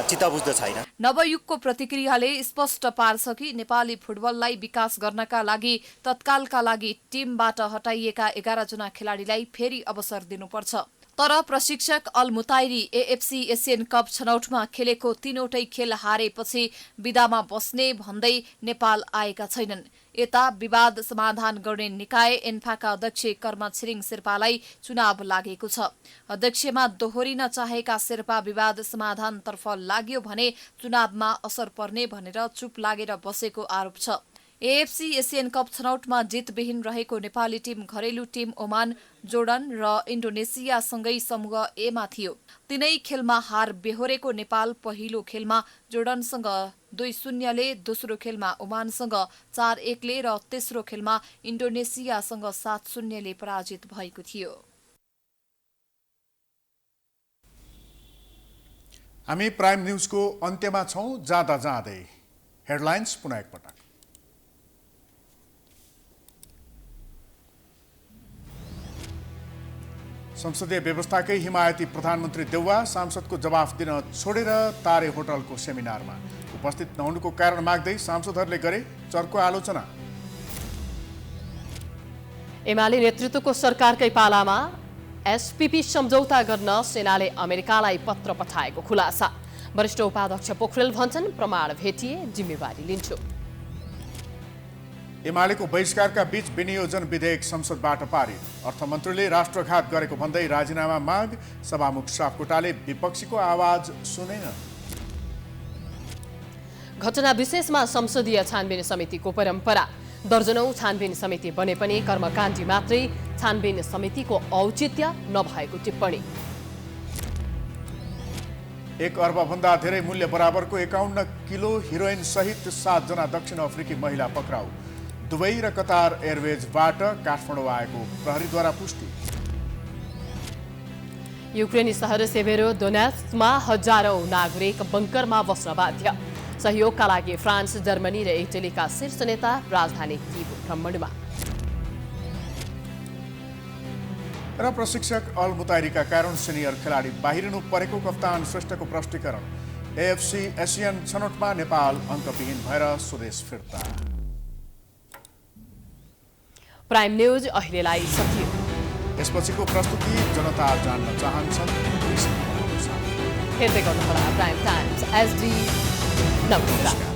चित्त बुझ्दो छैन। नवयुगको प्रतिक्रियाले स्पष्ट पार्छ कि नेपाली फुटबललाई विकास गर्नका लागि तत्कालका लागि टिमबाट हटाइएका 11 जना खेलाडीलाई फेरि अवसर दिनुपर्छ। तर प्रशिक्षक अल मुताइरी एएफसी एसियन कप छनौटमा खेलेको 3वटै खेल हारेपछि विदामा बस्ने भन्दै नेपाल आएका छैनन्। यता विवाद समाधान गर्ने निकाय एन्फाका अध्यक्ष कर्म छिरिङ शेर्पालाई चुनाव लागेको छ। अध्यक्षमा दोहोरिन चाहेका शेर्पा विवाद समाधानतर्फ लाग्यो भने चुनावमा असर पर्ने भनेर चुप लागेर बसेको आरोप छ। एएफसी एसियन कप छनौटमा जितविहीन रहेको नेपाली टिम घरेलु टिम ओमान, जोर्डन र इन्डोनेसियासँगै समूह एमा थियो। तीनै खेलमा हार बेहोरेको नेपाल पहिलो खेलमा जोर्डनसँग 2-0ले, दोस्रो खेलमा ओमानसँग 4-1ले र तेस्रो खेलमा इन्डोनेसियासँग 7-0ले पराजित भएको थियो। हामी प्राइम न्यूजको अन्त्यमा छौं। जाँदा जाँदै हेडलाइन्स पुनः एकपटक। संसदीय व्यवस्थाकै हिमायती प्रधानमन्त्री देउवा सांसदको जवाफ दिन छोडेर तारे होटलको सेमिनारमा उपस्थित नहुनुको कारण माग्दै सांसदहरूले गरे चर्को आलोचना। एमाले नेतृत्वको सरकारकै पालामा एसपीपी सम्झौता गर्न सेनाले अमेरिकालाई पत्र पठाएको खुलासा। वरिष्ठ उपाध्यक्ष पोखरेल भन्छन् प्रमाण भेटिए जिम्मेवारी लिन्छु। एमालेको बहिष्कारका बीच विनियोजन विधेयक संसदबाट पारित। अर्थमन्त्रीले राष्ट्रघात गरेको भन्दै राजीनामा माग। सभामुख सापकोटाले विपक्षीको आवाज सुनेन। घटना विशेषमा संसदीय छानबिन समितिको परम्परा। दर्जनौं छानबिन समिति बने पनि कर्मकाण्डी मात्रै छानबिन समितिको औचित्य नभएको टिप्पणी। 1 अर्बभन्दा धेरै मूल्य बराबरको 51 किलो हिरोइन सहित 7 जना दक्षिण अफ्रिकी महिला पक्राउ। दुबई र कतार एयरवेजबाट काठमाडौँ आएको प्रहरीद्वारा पुष्टि। युक्रेनी शहर सेभेरोडोनेट्स्कमा हजारौं नागरिक बङ्करमा बस्न बाध्य। सहयोगका लागि फ्रान्स, जर्मनी र इटलीका शीर्ष नेता राजधानी कीव भ्रमणमा। र प्रशिक्षक अल मुताइरीका कारण सिनियर खेलाडी बाहिरिनु परेको कप्तान श्रेष्ठको प्रष्टीकरण। एएफसी एसियन छनौटमा नेपाल अङ्कविहीन भएर स्वदेश फिर्ता। प्राइम न्यूज अहिलेलाई सकियो। यसपछिको प्रस्तुति जनता जान्न चाहन्छन्। हेर्दै गर्नुहोला प्राइम टाइम्स एसडी। नमस्कार।